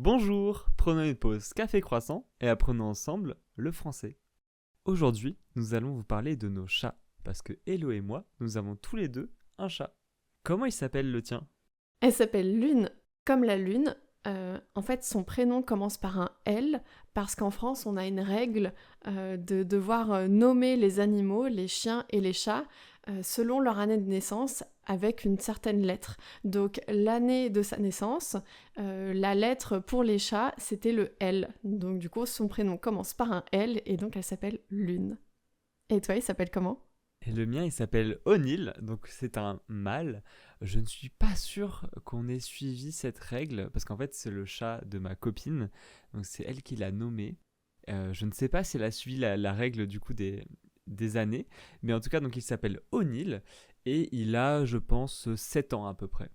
Bonjour, prenons une pause café croissant et apprenons ensemble le français. Aujourd'hui, nous allons vous parler de nos chats, parce que Hello et moi, nous avons tous les deux un chat. Comment il s'appelle le tien? Elle s'appelle Lune, comme la lune. En fait, son prénom commence par un L, parce qu'en France, on a une règle de devoir nommer les animaux, les chiens et les chats, selon leur année de naissance, avec une certaine lettre. Donc, l'année de sa naissance, la lettre pour les chats, c'était le L. Donc, du coup, son prénom commence par un L, et donc elle s'appelle Lune. Et toi, il s'appelle comment? Et le mien, il s'appelle O'Neill, donc c'est un mâle. Je ne suis pas sûr qu'on ait suivi cette règle, parce qu'en fait, c'est le chat de ma copine, donc c'est elle qui l'a nommé. Je ne sais pas si elle a suivi la règle du coup des années, mais en tout cas, donc il s'appelle O'Neill, et il a, je pense, 7 ans à peu près.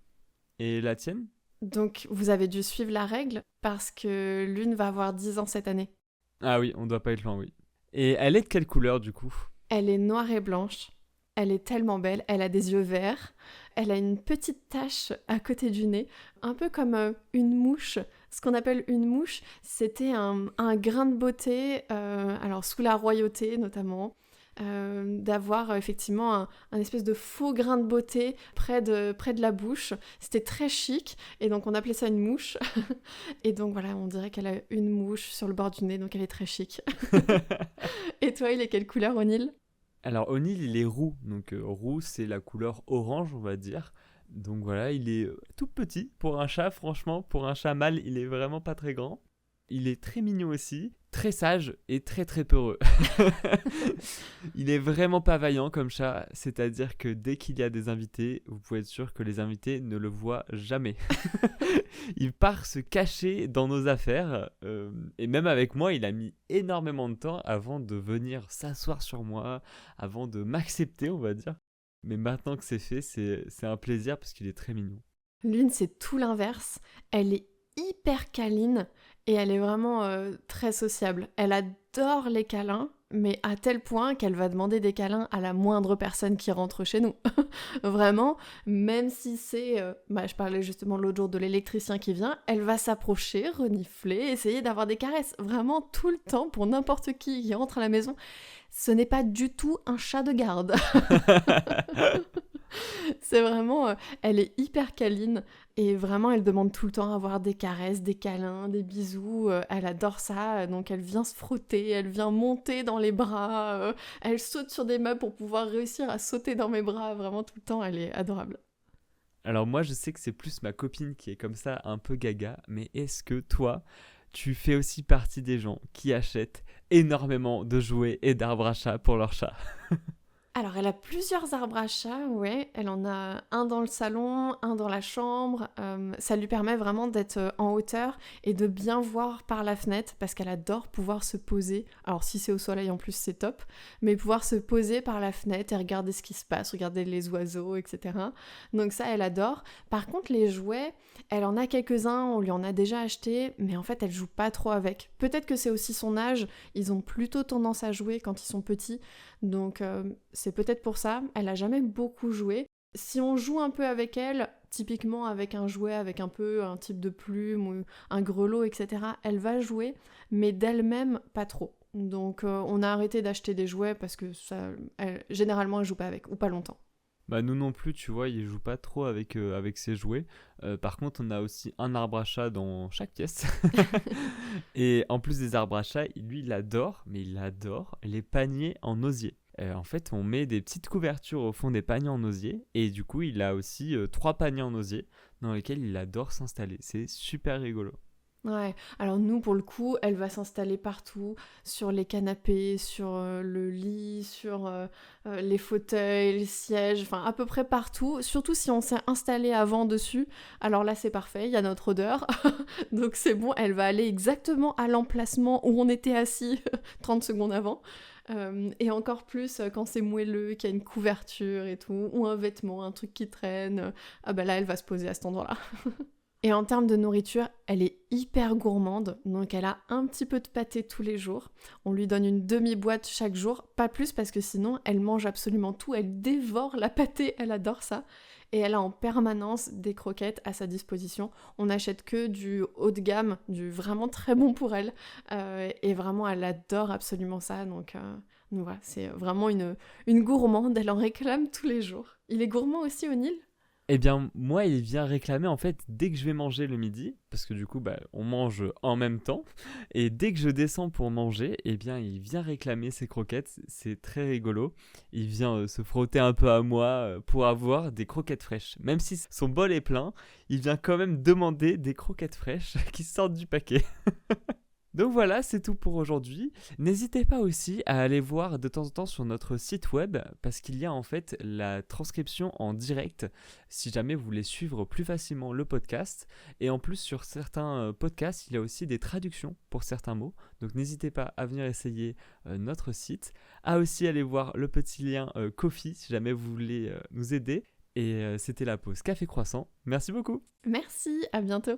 Et la tienne? Donc, vous avez dû suivre la règle, parce que Lune va avoir 10 ans cette année. Ah oui, on doit pas être loin, oui. Et elle est de quelle couleur du coup? Elle est noire et blanche. Elle est tellement belle. Elle a des yeux verts. Elle a une petite tache à côté du nez, un peu comme une mouche. Ce qu'on appelle une mouche, c'était un grain de beauté, alors sous la royauté notamment, d'avoir effectivement un espèce de faux grain de beauté près de la bouche. C'était très chic et donc on appelait ça une mouche. Et donc voilà, on dirait qu'elle a une mouche sur le bord du nez, donc elle est très chic. Et toi, il est quelle couleur, O'Neill? Alors O'Neill, il est roux, donc roux c'est la couleur orange on va dire. Donc voilà, il est tout petit pour un chat, franchement, pour un chat mâle, il est vraiment pas très grand. Il est très mignon aussi, très sage et très très peureux. Il est vraiment pas vaillant comme chat, c'est-à-dire que dès qu'il y a des invités, vous pouvez être sûr que les invités ne le voient jamais. Il part se cacher dans nos affaires, et même avec moi, il a mis énormément de temps avant de venir s'asseoir sur moi, avant de m'accepter, on va dire. Mais maintenant que c'est fait, c'est un plaisir parce qu'il est très mignon. Lune, c'est tout l'inverse. Elle est hyper câline et elle est vraiment très sociable. Elle adore les câlins, mais à tel point qu'elle va demander des câlins à la moindre personne qui rentre chez nous. Vraiment, même si c'est... je parlais justement l'autre jour de l'électricien qui vient, elle va s'approcher, renifler, essayer d'avoir des caresses. Vraiment tout le temps pour n'importe qui rentre à la maison. Ce n'est pas du tout un chat de garde. C'est vraiment, elle est hyper câline et vraiment elle demande tout le temps à avoir des caresses, des câlins, des bisous. Elle adore ça, donc elle vient se frotter, elle vient monter dans les bras, elle saute sur des meubles pour pouvoir réussir à sauter dans mes bras. Vraiment tout le temps, elle est adorable. Alors moi, je sais que c'est plus ma copine qui est comme ça, un peu gaga, mais est-ce que toi, tu fais aussi partie des gens qui achètent énormément de jouets et d'arbres à chat pour leur chat? Alors, elle a plusieurs arbres à chat, ouais. Elle en a un dans le salon, un dans la chambre. Ça lui permet vraiment d'être en hauteur et de bien voir par la fenêtre parce qu'elle adore pouvoir se poser. Alors, si c'est au soleil en plus, c'est top. Mais pouvoir se poser par la fenêtre et regarder ce qui se passe, regarder les oiseaux, etc. Donc ça, elle adore. Par contre, les jouets, elle en a quelques-uns, on lui en a déjà acheté, mais en fait, elle joue pas trop avec. Peut-être que c'est aussi son âge. Ils ont plutôt tendance à jouer quand ils sont petits. Donc c'est peut-être pour ça, elle a jamais beaucoup joué. Si on joue un peu avec elle, typiquement avec un jouet, avec un peu un type de plume ou un grelot, etc., elle va jouer, mais d'elle-même, pas trop. Donc on a arrêté d'acheter des jouets parce que généralement elle joue pas avec, ou pas longtemps. Bah nous non plus, tu vois, il joue pas trop avec ses jouets. Par contre, on a aussi un arbre à chat dans chaque pièce. Et en plus des arbres à chat, lui, il adore, mais il adore les paniers en osier. En fait, on met des petites couvertures au fond des paniers en osier. Et du coup, il a aussi 3 paniers en osier dans lesquels il adore s'installer. C'est super rigolo. Ouais, alors nous pour le coup, elle va s'installer partout, sur les canapés, sur le lit, sur les fauteuils, les sièges, enfin à peu près partout, surtout si on s'est installé avant dessus, alors là c'est parfait, il y a notre odeur, donc c'est bon, elle va aller exactement à l'emplacement où on était assis 30 secondes avant, et encore plus quand c'est moelleux, qu'il y a une couverture et tout, ou un vêtement, un truc qui traîne, ah bah là elle va se poser à cet endroit-là. Et en termes de nourriture, elle est hyper gourmande, donc elle a un petit peu de pâté tous les jours. On lui donne une demi-boîte chaque jour, pas plus parce que sinon elle mange absolument tout, elle dévore la pâtée, elle adore ça. et elle a en permanence des croquettes à sa disposition. On n'achète que du haut de gamme, du vraiment très bon pour elle, et vraiment elle adore absolument ça, donc voilà, c'est vraiment une gourmande, elle en réclame tous les jours. Il est gourmand aussi, O'Neill? Eh bien, moi, il vient réclamer en fait dès que je vais manger le midi, parce que du coup, on mange en même temps. Et dès que je descends pour manger, eh bien, il vient réclamer ses croquettes. C'est très rigolo. Il vient se frotter un peu à moi pour avoir des croquettes fraîches. Même si son bol est plein, il vient quand même demander des croquettes fraîches qui sortent du paquet. Donc voilà, c'est tout pour aujourd'hui. N'hésitez pas aussi à aller voir de temps en temps sur notre site web parce qu'il y a en fait la transcription en direct si jamais vous voulez suivre plus facilement le podcast. Et en plus sur certains podcasts, il y a aussi des traductions pour certains mots. Donc n'hésitez pas à venir essayer notre site. À aussi aller voir le petit lien Ko-fi si jamais vous voulez nous aider. Et c'était la pause Café Croissant. Merci beaucoup. Merci, à bientôt.